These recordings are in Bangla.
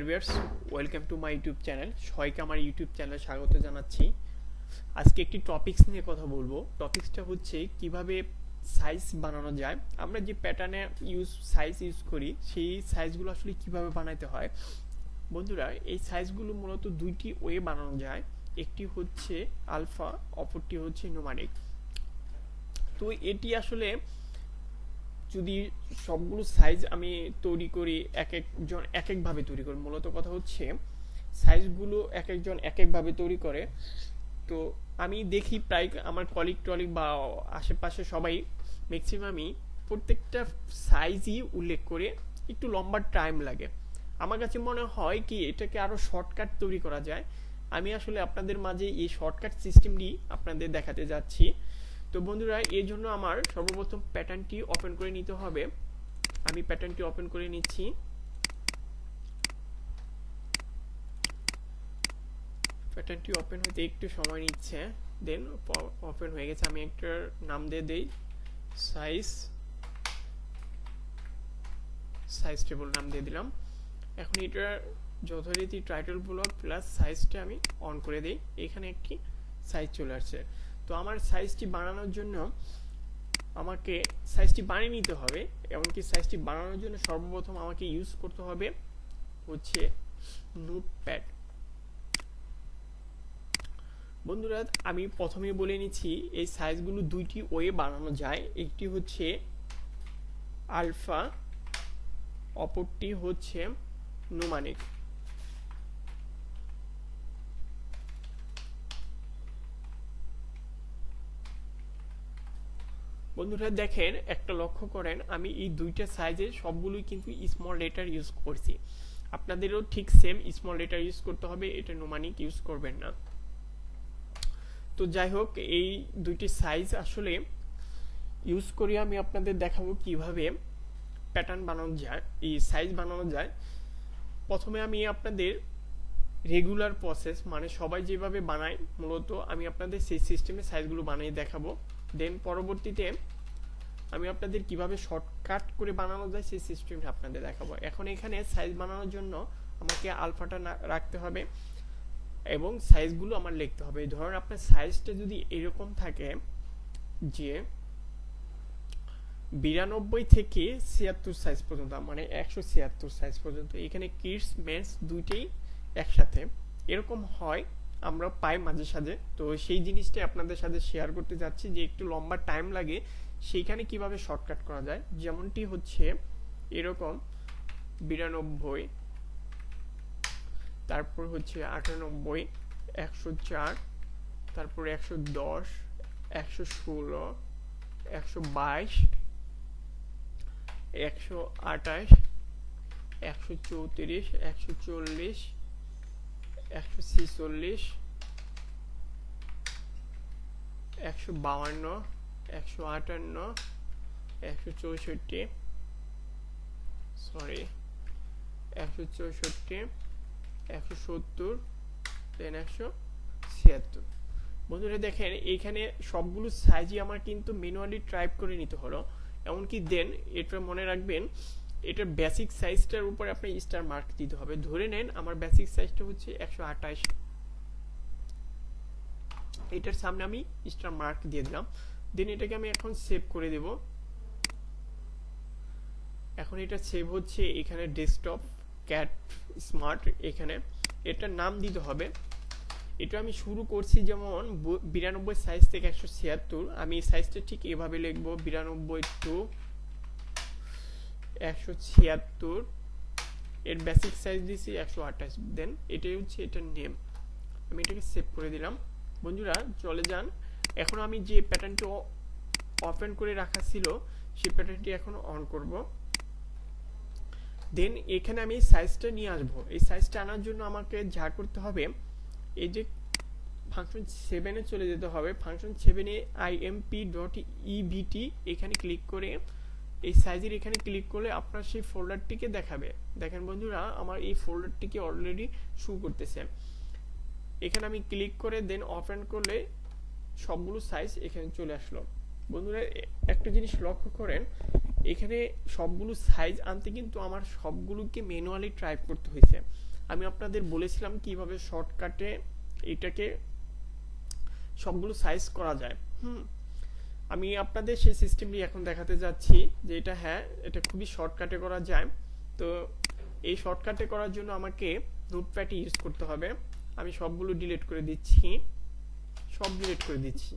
Viewers, welcome to my YouTube channel. সবাইকে আমার ইউটিউব চ্যানেলে স্বাগত জানাচ্ছি। আজকে একটি টপিকস নিয়ে কথা বলবো। টপিকসটা হচ্ছে কিভাবে সাইজ বানানো যায়। আমরা যে প্যাটার্নে সাইজ ইউজ করি সেই সাইজগুলো আসলে কিভাবে বানাইতে হয়। বন্ধুরা, এই সাইজগুলো মূলত দুইটি ওয়ে বানানো যায়। একটি হচ্ছে আলফা, অপরটি হচ্ছে নোমারিক। তো এটি আসলে যদি সবগুলো সাইজ আমি তৈরি করি, এক একজন এক একভাবে তৈরি করি। মূলত কথা হচ্ছে সাইজগুলো এক একজন এক একভাবে তৈরি করে। তো আমি দেখি প্রায় আমার কলিগ বা আশেপাশে সবাই ম্যাক্সিমামই প্রত্যেকটা সাইজই উল্লেখ করে একটু লম্বা টাইম লাগে। আমার কাছে মনে হয় কি এটাকে আরও শর্টকাট তৈরি করা যায়। আমি আসলে আপনাদের মাঝে এই শর্টকাট সিস্টেমটি আপনাদের দেখাতে যাচ্ছি। তো বন্ধুরা, এর জন্য আমার সর্বপ্রথম প্যাটার্নটি ওপেন করে নিতে হবে। আমি প্যাটার্নটি ওপেন করে নিচ্ছি। প্যাটার্নটি ওপেন হতে একটু সময় নিচ্ছে, দেন ওপেন হয়ে গেছে। আমি একটা নাম দিয়ে দেই, সাইজ টেবল নাম দিয়ে দিলাম। এখন এটার যথারীতি টাইটেল ব্লক প্লাস সাইজটা আমি অন করে দিই। এখানে একটি সাইজ চলে আসছে। তো আমার সাইজটি বানানোর জন্য আমাকে সাইজটি বানিয়ে নিতে হবে। এমনকি সাইজটি বানানোর জন্য সর্বপ্রথম আমাকে ইউজ করতে হবে হচ্ছে নোটপ্যাড। বন্ধুরা, আমি প্রথমে বলে নিচ্ছি এই সাইজগুলো দুইটি ওয়ে বানানো যায়। একটি হচ্ছে আলফা, অপরটি হচ্ছে নোমারিক। বন্ধুরা দেখেন, একটা লক্ষ্য করেন, আমি এই দুইটা সাইজে সবগুলোই কিন্তু স্মল লেটার ইউজ করছি। আপনাদেরও ঠিক সেম স্মল লেটার ইউজ করতে হবে, এটা নোমারিক ইউজ করবেন না। তো যাই হোক, এই দুইটি সাইজ আসলে ইউজ করি আমি আপনাদের দেখাবো কিভাবে প্যাটার্ন বানানো যায়, এই সাইজ বানানো যায়। প্রথমে আমি আপনাদের রেগুলার প্রসেস, মানে সবাই যেভাবে বানায় মূলত আমি আপনাদের সেই সিস্টেমে সাইজগুলো বানিয়ে দেখাবো। দেন পরবর্তীতে আমি আপনাদের কিভাবে শর্টকাট করে বানানো যায় সেই সিস্টেমটা আপনাদের দেখাবো। এখন এখানে সাইজ বানানোর জন্য আমাকে আলফাটা রাখতে হবে এবং সাইজগুলো আমার লিখতে হবে। ধরুন আপনার সাইজটা যদি এরকম থাকে যে 92 থেকে 76 সাইজ পর্যন্ত, মানে 176 সাইজ পর্যন্ত, এখানে কিডস মেন্স দুইটাই একসাথে এরকম হয়, আমরা পাই মাঝে সাঝে। তো সেই জিনিসটাই আপনাদের সাথে শেয়ার করতে যাচ্ছি যে একটু লম্বা টাইম লাগে সেইখানে কিভাবে শর্টকাট করা যায়। যেমনটি হচ্ছে এরকম 92, তারপর হচ্ছে 98, 104, তারপর 110, 116, 122, 128, 134, 140, 146, 152, 158, 164, সরি 164, 170, দেন 176। বন্ধুরা দেখেন, এইখানে সবগুলো সাইজই আমার কিন্তু ম্যানুয়ালি টাইপ করে নিতে হলো। এমনকি দেন এটা মনে রাখবেন, এটার বেসিক সাইজটার উপর আপনি স্টার মার্ক দিতে হবে। ধরে নেন আমার বেসিক সাইজটা হচ্ছে 128, এটার সামনে আমি স্টার মার্ক দিয়ে দিলাম। দেন এটাকে আমি এখন সেভ করে দেব। এখন এটা সেভ হচ্ছে এখানে ডেস্কটপ ক্যাট স্মার্ট, এখানে এটার নাম দিতে হবে। এটা আমি শুরু করছি যেমন 92 সাইজ থেকে 176। আমি এই সাইজটা ঠিক এভাবে লিখবো, 92 টু 176। এর বেসিক সাইজ দিয়েছি 128। দেন এটাই হচ্ছে এটার নেম। আমি এটাকে সেভ করে দিলাম। বন্ধুরা চলে যান, এখন আমি যে প্যাটার্নটি ওপেন করে রাখা ছিল সেই প্যাটার্নটি এখন অন করব। দেন এখানে আমি সাইজটা নিয়ে আসবো। এই সাইজটা আনার জন্য আমাকে যা করতে হবে, এই যে ফাংশন 7-এ চলে যেতে হবে। ফাংশন 7-এ imp.evt এখানে ক্লিক করে এই সাইজের এখানে ক্লিক করলে আপনার সেই ফোল্ডারটিকে দেখাবে। দেখেন বন্ধুরা, আমার এই ফোল্ডারটিকে অলরেডি শো করতেছে। এখানে আমি ক্লিক করে দেন ওপেন করলে সবগুলো সাইজ এখানে চলে আসলো। বন্ধুরা একটা জিনিস লক্ষ্য করেন, এখানে সবগুলো সাইজ আনতে কিন্তু আমার সবগুলোকে ম্যানুয়ালি টাইপ করতে হয়েছে। আমি আপনাদের বলেছিলাম কিভাবে শর্টকাটে এটাকে সবগুলো সাইজ করা যায়। আমি আপনাদের সেই সিস্টেমটি এখন দেখাতে যাচ্ছি যে এটা হ্যাঁ এটা খুবই শর্টকাটে করা যায়। তো এই শর্টকাটে করার জন্য আমাকে নোটপ্যাড ইউজ করতে হবে। আমি সবগুলো ডিলিট করে দিচ্ছি, সব ডিলিট করে দিচ্ছি।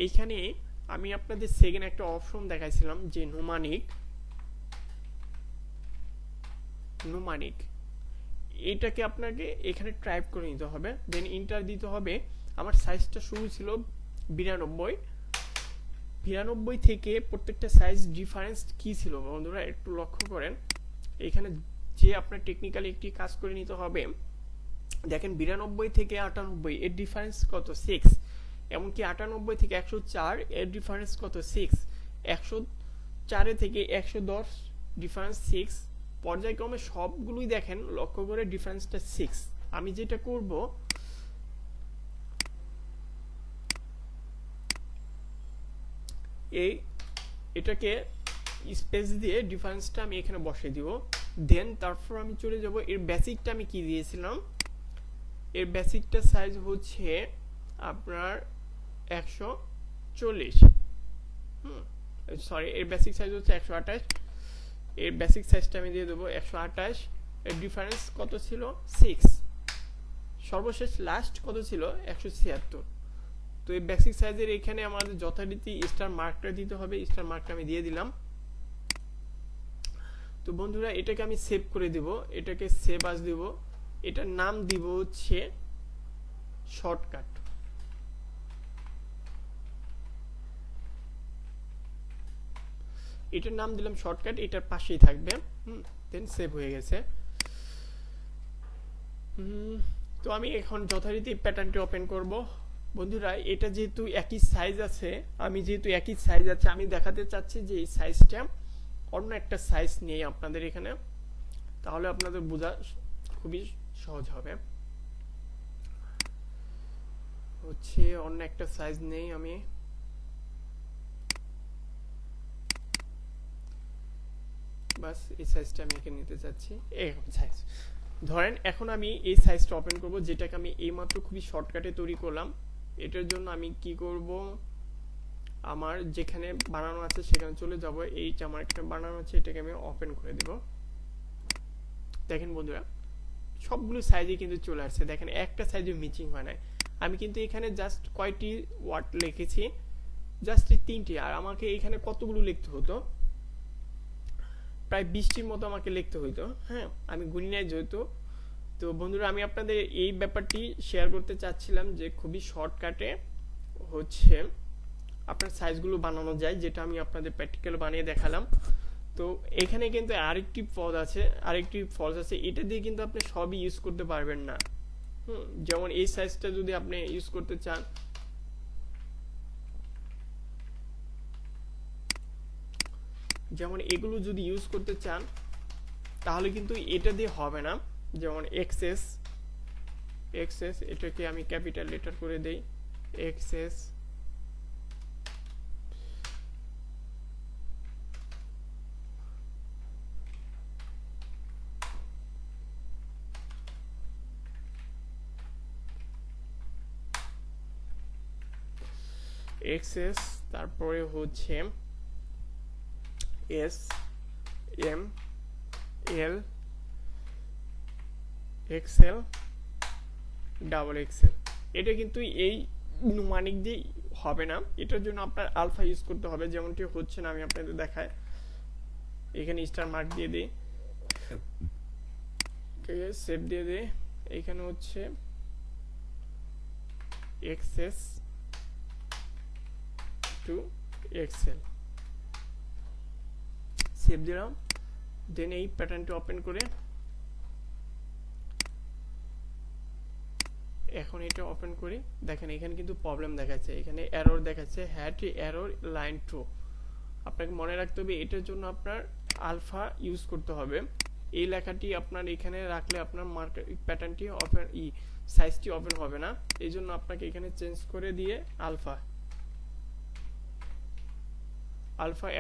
এইখানে আমি আপনাদের সেকেন্ড একটা অপশন দেখাইছিলাম যে নোমানিক, এইটাকে আপনাকে এখানে টাইপ করে নিতে হবে, দেন ইন্টার দিতে হবে। আমার সাইজটা শুরু ছিল 92 থেকে প্রত্যেকটা সাইজ ডিফারেন্স কি ছিল বন্ধুরা একটু লক্ষ্য করেন। এখানে যে আপনার টেকনিক্যালি একটি কাজ করে নিতে হবে, দেখেন 92 থেকে 98 এর ডিফারেন্স কত 6, এমনকি 98 থেকে 104 এর ডিফারেন্স কত 6, 104 থেকে 110 ডিফারেন্স 6, পর্যায়ক্রমে সবগুলোই দেখেন লক্ষ্য করে ডিফারেন্সটা 6। আমি যেটা করব এটাকে স্পেস দিয়ে ডিফারেন্সটা আমি এখানে বসিয়ে দিব, দেন তারপর আমি চলে যাব এর বেসিকটা আমি কি দিয়েছিলাম, এর বেসিকটা সাইজ হচ্ছে আপনার 140, সরি এর বেসিক সাইজ হচ্ছে 128, এর বেসিক সাইজটা আমি দিয়ে দেবো 128। এর ডিফারেন্স কত ছিল 6, সর্বশেষ লাস্ট কত ছিল 176। তো এই বেসিক সাইজের এখানে আমাদের যথারীতি স্টার মার্কটা দিতে হবে, স্টার মার্কটা আমি দিয়ে দিলাম। তো বন্ধুরা এটাকে আমি সেভ করে দিব, এটাকে সেভ আস দিব, এটার নাম দিব হচ্ছে শর্টকাট। এটার নাম দিলাম শর্টকাট, এটার পাশেই থাকবে। দেন সেভ হয়ে গেছে। তো আমি এখন যথারীতি প্যাটার্নটি ওপেন করব। বন্ধুরা এটা যেহেতু একই সাইজ আছে, আমি দেখাতে চাচ্ছি যে এই সাইজটা অন্য একটা সাইজ নেই আপনাদের এখানে, তাহলে আপনাদের বোঝা খুবই সহজ হবে। হচ্ছে অন্য একটা সাইজ নেই, আমি বাস এই সাইজটা আমি এখানে নিতে চাচ্ছি। এরকম সাইজ ধরেন এখন আমি এই সাইজটা ওপেন করব, যেটাকে আমি এইমাত্র খুবই শর্টকাটে তৈরি করলাম। এটার জন্য আমি কি করব, আমার যেখানে বানানো আছে সেখানে চলে যাব, এই যে আমার একটা বানানো আছে এটাকে আমি ওপেন করে দেব। দেখেন বন্ধুরা সবগুলো সাইজে কিন্তু চলে আসছে, দেখেন একটা সাইজে ম্যাচিং হয় না। আমি কিন্তু এখানে জাস্ট কয়টি ওয়ার্ড লিখেছি, জাস্ট 3টি, আর আমাকে এখানে কতগুলো লিখতে হতো, প্রায় 20টির মতো আমাকে লিখতে হইতো। হ্যাঁ আমি গুনি নাই যেহেতু। তো বন্ধুরা আমি আপনাদের এই ব্যাপারটি শেয়ার করতে চাচ্ছিলাম যে খুবই শর্টকাটে হচ্ছে আপনার সাইজগুলো বানানো যায়, যেটা আমি আপনাদের প্র্যাকটিক্যাল বানিয়ে দেখালাম। তো এখানে কিন্তু আরেকটি ফলস আছে, এটা দিয়ে কিন্তু আপনি সবই ইউজ করতে পারবেন না। যেমন এই সাইজটা যদি আপনি ইউজ করতে চান, যেমন এগুলো যদি ইউজ করতে চান তাহলে কিন্তু এটা দিয়ে হবে না। যেমন এক্সেস, এটাকে আমি ক্যাপিটাল লেটার করে দেই, এক্সেস, তারপরে হচ্ছে S M L XL, double XL. এটা কিন্তু এই নুমানিক দিয়ে হবে না, এটার জন্য আপনার আলফা ইউজ করতে হবে, যেমনটি হচ্ছে না আমি আপনাদের দেখাই। এখানে স্টার মার্ক দিয়ে দিই, সেভ দিয়ে দিই। এখানে হচ্ছে এক্সেস টু এক্সেল, সেভ দিলাম। দেন এই প্যাটার্নটি ওপেন করে এখন এটা ওপেন করি, দেখেন এখানে কিন্তু প্রবলেম দেখাচ্ছে, এখানে এরর দেখাচ্ছে, হ্যাট এরর লাইন 2। আপনাকে মনে রাখতে হবে এটার জন্য আপনার আলফা ইউজ করতে হবে। এই লেখাটি আপনার এখানে রাখলে আপনার মার্কেট প্যাটার্নটি ওপেন সাইজটি ওপেন হবে না, এই জন্য আপনাকে এখানে চেঞ্জ করে দিয়ে আলফা।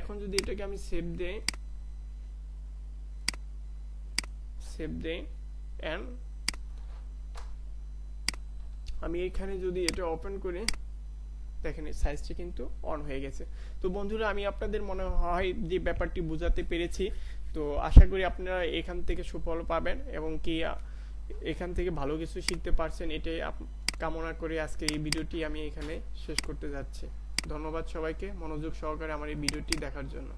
এখন যদি এটাকে আমি সেভ দেই, অ্যান্ড আমি এখানে যদি এটা ওপেন করি, দেখেন সাইজটা কিন্তু অন হয়ে গেছে। তো বন্ধুরা, আমি আপনাদের মনে হয় যে ব্যাপারটি বোঝাতে পেরেছি। তো আশা করি আপনারা এখান থেকে সুফল পাবেন এবং কি এখান থেকে ভালো কিছু শিখতে পারছেন, এটাই কামনা করে আজকে এই ভিডিওটি আমি এখানে শেষ করতে যাচ্ছি। ধন্যবাদ সবাইকে মনোযোগ সহকারে আমার এই ভিডিওটি দেখার জন্য।